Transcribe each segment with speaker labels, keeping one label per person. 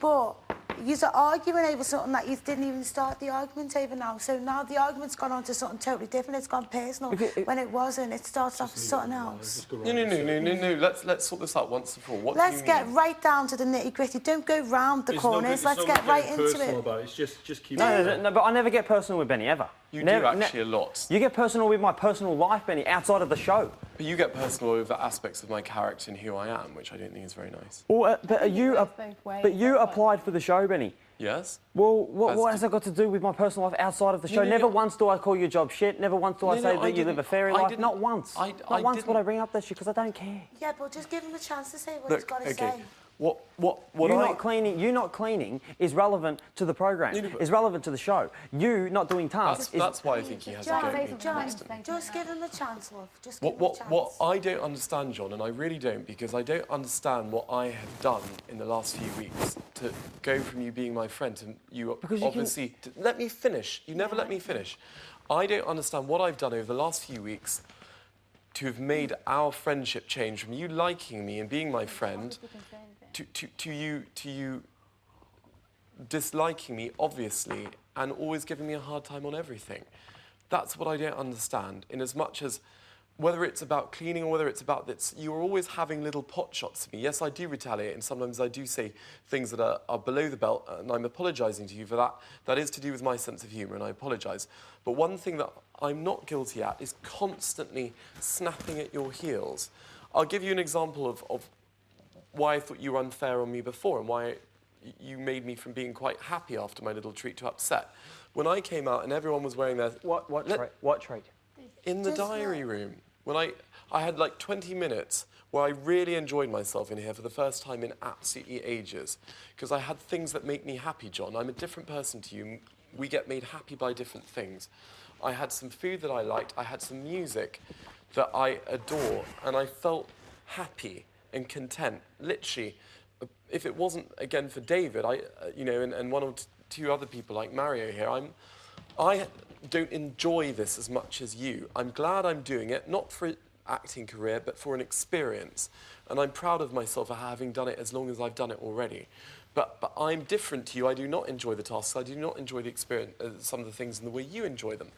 Speaker 1: but you're arguing over something that you didn't even start the argument over now. So now the argument's gone on to something totally different. It's gone personal when it wasn't. It starts off as something else.
Speaker 2: No. Let's sort this out once and for all. What
Speaker 1: Let's
Speaker 2: do you
Speaker 1: get
Speaker 2: mean?
Speaker 1: right down to the nitty-gritty. Don't go round the corners. Let's get right into it.
Speaker 3: About it. It's just keep
Speaker 4: No, but I never get personal with Benny, ever.
Speaker 2: You do actually a lot.
Speaker 4: You get personal with my personal life, Benny, outside of the show.
Speaker 2: But you get personal over aspects of my character and who I am, which I don't think is very nice.
Speaker 4: Well, but you applied for the show, Benny.
Speaker 2: Yes?
Speaker 4: Well, what has that got to do with my personal life outside of the show? Never once do I call your job shit. Never once do I say that you live a fairy life. Not once. Not once would I bring up that shit, because I don't care.
Speaker 1: Yeah, but just give him a chance to say what he's got to say.
Speaker 4: You not cleaning is relevant to the programme, is relevant to the show. You not doing tasks
Speaker 2: That's why I think he has to go.
Speaker 1: John, just give him a chance, love. Just give him a chance.
Speaker 2: What I don't understand, John, and I really don't, because I don't understand what I have done in the last few weeks to go from you being my friend to you obviously... Let me finish. You never let me finish. I don't understand what I've done over the last few weeks to have made our friendship change from you liking me and being my friend to you disliking me, obviously, and always giving me a hard time on everything. That's what I don't understand, in as much as whether it's about cleaning or whether it's about this, you're always having little pot shots at me. Yes, I do retaliate, and sometimes I do say things that are below the belt, and I'm apologising to you for that. That is to do with my sense of humour, and I apologise. But one thing that I'm not guilty at is constantly snapping at your heels. I'll give you an example of why I thought you were unfair on me before and why you made me from being quite happy after my little treat to upset. When I came out and everyone was wearing their...
Speaker 4: What treat?
Speaker 2: In the diary room. When I had like 20 minutes where I really enjoyed myself in here for the first time in absolutely ages. Because I had things that make me happy, John. I'm a different person to you. We get made happy by different things. I had some food that I liked. I had some music that I adore. And I felt happy and content. Literally, if it wasn't, again, for David, and one or two other people like Mario here, I don't enjoy this as much as you. I'm glad I'm doing it, not for an acting career, but for an experience. And I'm proud of myself for having done it as long as I've done it already. But I'm different to you. I do not enjoy the tasks. I do not enjoy the experience, some of the things in the way you enjoy them.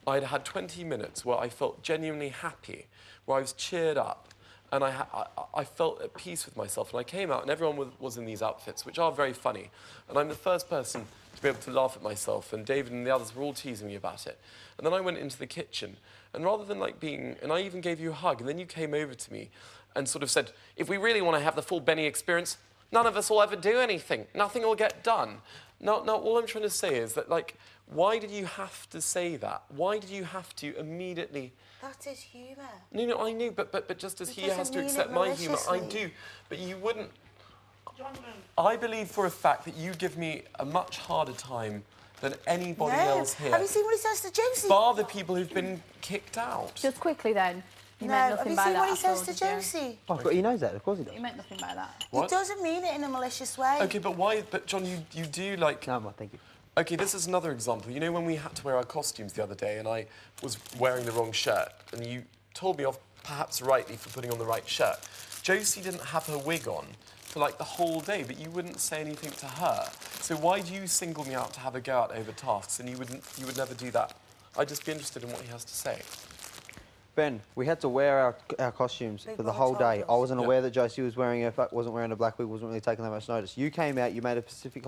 Speaker 2: I'd had 20 minutes where I felt genuinely happy, where I was cheered up, and I felt at peace with myself. And I came out, and everyone was in these outfits, which are very funny. And I'm the first person to be able to laugh at myself, and David and the others were all teasing me about it. And then I went into the kitchen, and rather than and I even gave you a hug, and then you came over to me and sort of said, if we really want to have the full Benny experience, none of us will ever do anything. Nothing will get done. Now, all I'm trying to say is that, why did you have to say that? Why did you have to immediately...
Speaker 1: That's his humour.
Speaker 2: No, I knew, but just as he has to accept my humour, I do. But you wouldn't... I believe for a fact that you give me a much harder time than anybody else here.
Speaker 1: Have you seen what he says to Josie?
Speaker 2: Bar the people who've been kicked out.
Speaker 5: Just quickly then.
Speaker 1: No, have you seen what he says to Josie?
Speaker 4: Oh, he knows that, of course he does.
Speaker 5: He meant nothing by that.
Speaker 2: What?
Speaker 1: He doesn't mean it in a malicious way.
Speaker 2: OK, but why... But, John, you do,
Speaker 4: No, thank you.
Speaker 2: OK, this is another example. You know when we had to wear our costumes the other day and I was wearing the wrong shirt and you told me off, perhaps rightly, for putting on the right shirt. Josie didn't have her wig on for, the whole day, but you wouldn't say anything to her. So why do you single me out to have a go out over tasks and you would never do that? I'd just be interested in what he has to say.
Speaker 6: Ben, we had to wear our costumes for the whole day. I wasn't aware that Josie wasn't wearing a black wig, wasn't really taking that much notice. You came out, you made a specific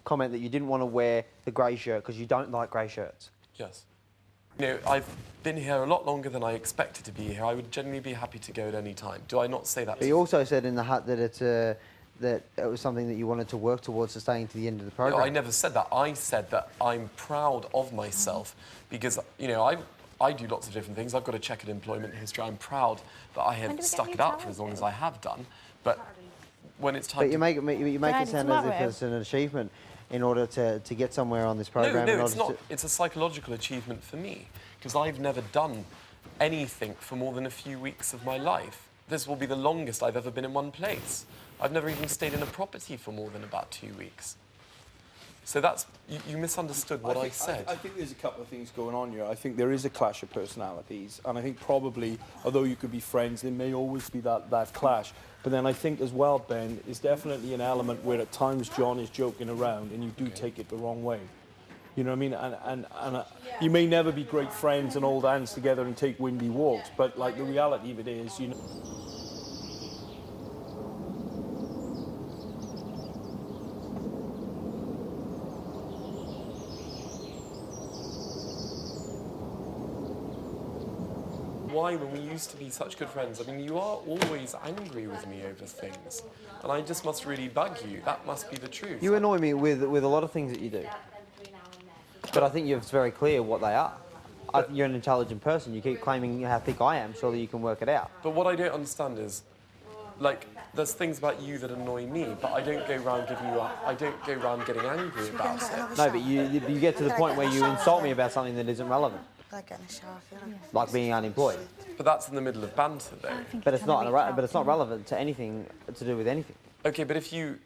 Speaker 6: comment that you didn't want to wear the grey shirt because you don't like grey shirts.
Speaker 2: Yes. I've been here a lot longer than I expected to be here. I would genuinely be happy to go at any time. Do I not say that?
Speaker 6: But you also said in the hut that that it was something that you wanted to work towards staying to the end of the programme.
Speaker 2: No, I never said that. I said that I'm proud of myself because, I do lots of different things. I've got a checkered employment history. I'm proud that I have stuck it out for as long as I have done. But when it's time
Speaker 6: you make it sound as if it's an achievement in order to get somewhere on this programme.
Speaker 2: No, it's not. It's a psychological achievement for me because I've never done anything for more than a few weeks of my life. This will be the longest I've ever been in one place. I've never even stayed in a property for more than about 2 weeks. So that's, you misunderstood what I said.
Speaker 3: I think there's a couple of things going on here. I think there is a clash of personalities, and I think probably, although you could be friends, there may always be that clash. But then I think as well, Ben, is definitely an element where at times John is joking around and you do take it the wrong way. You know what I mean? And you may never be great friends and hold hands together and take windy walks, but like the reality of it is, you know.
Speaker 2: Why, when we used to be such good friends? I mean, you are always angry with me over things, and I just must really bug you. That must be the truth.
Speaker 6: You annoy me with a lot of things that you do. But I think it's very clear what they are. I think you're an intelligent person. You keep claiming how thick I am. Surely you can work it out.
Speaker 2: But what I don't understand is, like, there's things about you that annoy me, but I don't go around I don't go around getting angry about it.
Speaker 6: No, but you get to the point where you insult me about something that isn't relevant.
Speaker 1: Like getting a shower, I feel
Speaker 6: Like being unemployed.
Speaker 2: But that's in the middle of banter, though.
Speaker 6: But it's not relevant to anything to do with anything.
Speaker 2: Okay, but if you...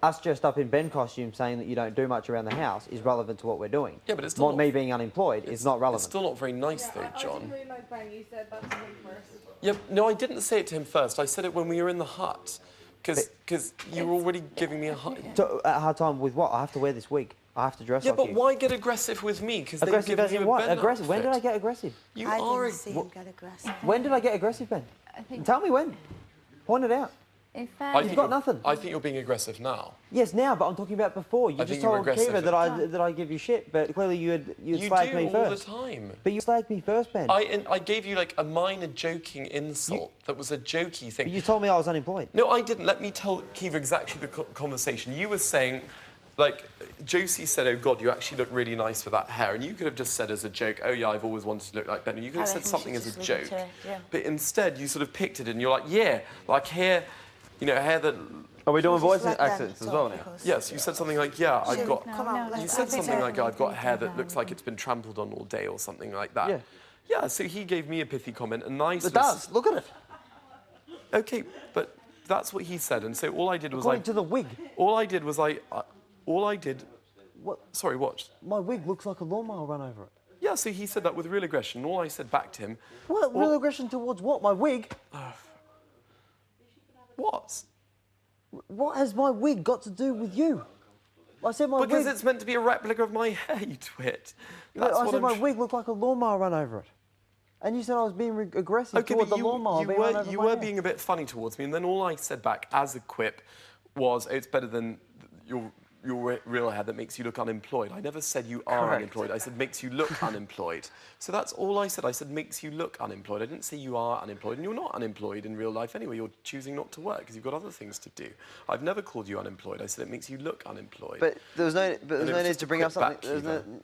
Speaker 6: Us dressed up in Ben costume saying that you don't do much around the house is relevant to what we're doing.
Speaker 2: Yeah, but it's still not...
Speaker 6: me being unemployed is not relevant.
Speaker 2: It's still not very nice, though, John.
Speaker 5: I didn't realise, Ben, you said that to him first.
Speaker 2: Yeah, no, I didn't say it to him first. I said it when we were in the hut. Because you were already giving me a hard...
Speaker 6: A hard time with what? I have to wear this wig. I have to dress like you.
Speaker 2: Yeah, but why get aggressive with me? Because they've
Speaker 6: Aggressive
Speaker 2: given
Speaker 6: as
Speaker 2: you
Speaker 6: in
Speaker 2: a
Speaker 6: what?
Speaker 2: Ben
Speaker 6: Aggressive? When did I
Speaker 2: outfit.
Speaker 6: get aggressive?
Speaker 2: You
Speaker 1: I
Speaker 2: are...
Speaker 1: didn't see him get aggressive.
Speaker 6: When did I get aggressive, Ben? Tell me when. Point it out. You've got nothing.
Speaker 2: I think you're being aggressive now.
Speaker 6: Yes, now, but I'm talking about before. You just told Kiva that I give you shit, but clearly you'd slagged me first.
Speaker 2: You do all the time.
Speaker 6: But you slagged me first, Ben.
Speaker 2: I gave you like a minor joking insult that was a jokey thing.
Speaker 6: But you told me I was unemployed.
Speaker 2: No, I didn't. Let me tell Kiva exactly the conversation. You were saying, like, Josie said, "Oh God, you actually look really nice with that hair," and you could have just said as a joke, "Oh yeah, I've always wanted to look like Ben." And you could have said something as a joke. But instead, you sort of picked it and you're like, "Yeah, like hair." You know, hair that...
Speaker 6: Are we doing voice accents as well now?
Speaker 2: Yes, you said something like, yeah, I've got... You said something
Speaker 1: say
Speaker 2: like, I've got hair that looks like it's been trampled on all day or something like that.
Speaker 6: Yeah.
Speaker 2: Yeah, so he gave me a pithy comment and I...
Speaker 6: It does. Look at it.
Speaker 2: Okay, but that's what he said, and so all I did was
Speaker 6: According to the wig.
Speaker 2: All I did was all I did...
Speaker 6: What?
Speaker 2: Sorry, what?
Speaker 6: My wig looks like a lawnmower run over it.
Speaker 2: Yeah, so he said that with real aggression, and all I said back to him...
Speaker 6: What? Real aggression towards what? My wig?
Speaker 2: What?
Speaker 6: What has my wig got to do with you? I said my
Speaker 2: because
Speaker 6: wig...
Speaker 2: it's meant to be a replica of my hair, you twit.
Speaker 6: I said my wig looked like a lawnmower run over it. And you said I was being aggressive towards the lawnmower being run over
Speaker 2: you
Speaker 6: my
Speaker 2: were
Speaker 6: hair.
Speaker 2: being a bit funny towards me, and then all I said back as a quip was, "It's better than your real hair that makes you look unemployed." I never said you are unemployed. I said makes you look unemployed. So that's all I said. I said makes you look unemployed. I didn't say you are unemployed, and you're not unemployed in real life anyway. You're choosing not to work because you've got other things to do. I've never called you unemployed. I said it makes you look unemployed.
Speaker 6: But there was no need to bring up something.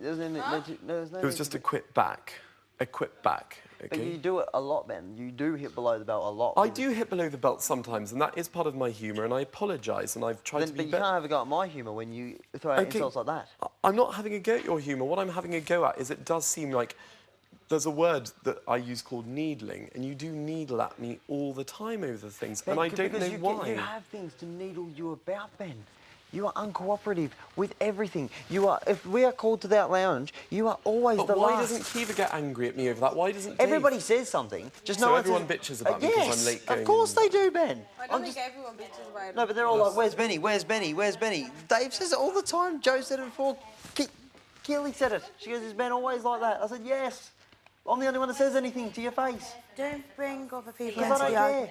Speaker 2: It was just a quip back. A quip back. Okay?
Speaker 6: But you do it a lot, Ben. You do hit below the belt a lot.
Speaker 2: I do hit below the belt sometimes, and that is part of my humour, and I apologise, and I've tried to be better.
Speaker 6: But you can't have a go at my humour when you throw out insults like that.
Speaker 2: I'm not having a go at your humour. What I'm having a go at is it does seem like there's a word that I use called needling, and you do needle at me all the time over things,
Speaker 6: Ben,
Speaker 2: and I don't know why.
Speaker 6: You have things to needle you about, Ben. You are uncooperative with everything. You are. If we are called to that lounge, you are always
Speaker 2: but
Speaker 6: the
Speaker 2: why
Speaker 6: last.
Speaker 2: doesn't Kiva get angry at me over that? Why doesn't Dave?
Speaker 6: Everybody says something. Just
Speaker 2: so
Speaker 6: no
Speaker 2: everyone
Speaker 6: one
Speaker 2: bitches about me because I'm late going.
Speaker 6: Of course they do, Ben.
Speaker 5: I don't think everyone bitches about it.
Speaker 6: No, but they're all like, "Where's Benny? Where's Benny? Where's Benny?" Dave says it all the time. Joe said it before. Keely said it. She goes, "Is Ben always like that?" I said, "Yes." I'm the only one that says anything to your face.
Speaker 1: Don't bring other people
Speaker 6: Because I
Speaker 1: into
Speaker 6: don't
Speaker 1: the
Speaker 6: care.
Speaker 1: argument.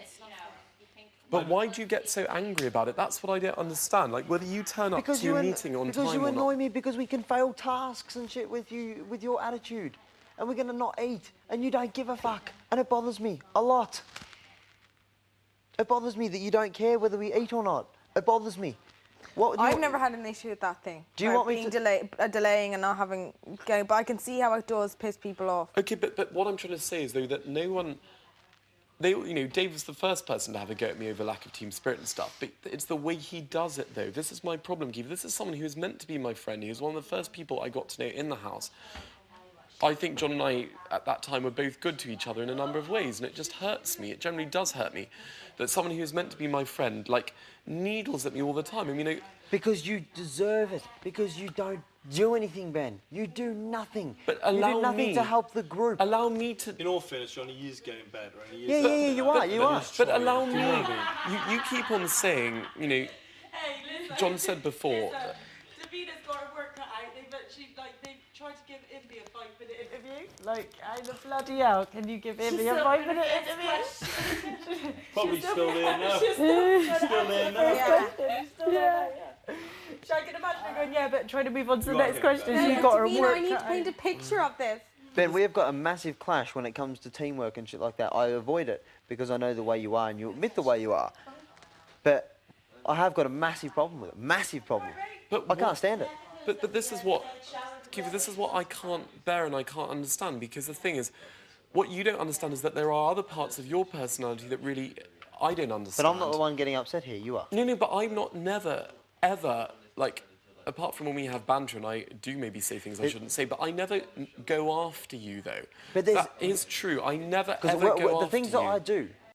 Speaker 2: But why do you get so angry about it? That's what I don't understand. Like, whether you turn up to your meeting on time
Speaker 6: Because you
Speaker 2: or
Speaker 6: annoy
Speaker 2: not.
Speaker 6: me because we can fail tasks and shit with you, with your attitude. And we're going to not eat. And you don't give a fuck. And it bothers me a lot. It bothers me that you don't care whether we eat or not. It bothers me.
Speaker 5: I've never had an issue with that thing.
Speaker 6: Do you want me
Speaker 5: being
Speaker 6: to...
Speaker 5: delaying and not having... But I can see how it does piss people off.
Speaker 2: Okay, but what I'm trying to say is, though, that no one... You know, Dave was the first person to have a go at me over lack of team spirit and stuff, but it's the way he does it, though. This is my problem, Keith. This is someone who is meant to be my friend. He was one of the first people I got to know in the house. I think John and I, at that time, were both good to each other in a number of ways, and it just hurts me. It generally does hurt me that someone who's meant to be my friend, like, needles at me all the time. I mean,
Speaker 6: because you deserve it. Because you don't do anything, Ben. You do nothing.
Speaker 2: But allow
Speaker 6: you do nothing
Speaker 2: me
Speaker 6: to help the group.
Speaker 2: Allow me to.
Speaker 3: In all fairness, John, he is getting better. And he is
Speaker 6: Yeah, you are.
Speaker 2: But allow me. You keep on saying, you know. John said before.
Speaker 7: Davina's got her work cut out, but they tried to give Ivy a 5-minute interview. Like, how the bloody hell can you give Ivy a 5-minute interview?
Speaker 3: Probably still there now.
Speaker 7: She's still there now. Yeah. So I can imagine her going, yeah, but trying to move on to the next question. She's got her
Speaker 5: Davina,
Speaker 7: work
Speaker 5: I need to
Speaker 7: cut
Speaker 5: paint
Speaker 7: out.
Speaker 5: a picture of this.
Speaker 6: Ben, we have got a massive clash when it comes to teamwork and shit like that. I avoid it because I know the way you are and you admit the way you are. But I have got a massive problem with it. Massive problem.
Speaker 2: But
Speaker 6: I can't stand it.
Speaker 2: But this is what, Kiva, this is what I can't bear and I can't understand, because the thing is, what you don't understand is that there are other parts of your personality that really I don't understand.
Speaker 6: But I'm not the one getting upset here. You are.
Speaker 2: No, but I'm not never, ever, like, apart from when we have banter and I do maybe say things I shouldn't say, but I never go after you, though.
Speaker 6: But
Speaker 2: that is true. I never, ever go
Speaker 6: the
Speaker 2: after
Speaker 6: things
Speaker 2: you.
Speaker 6: that I do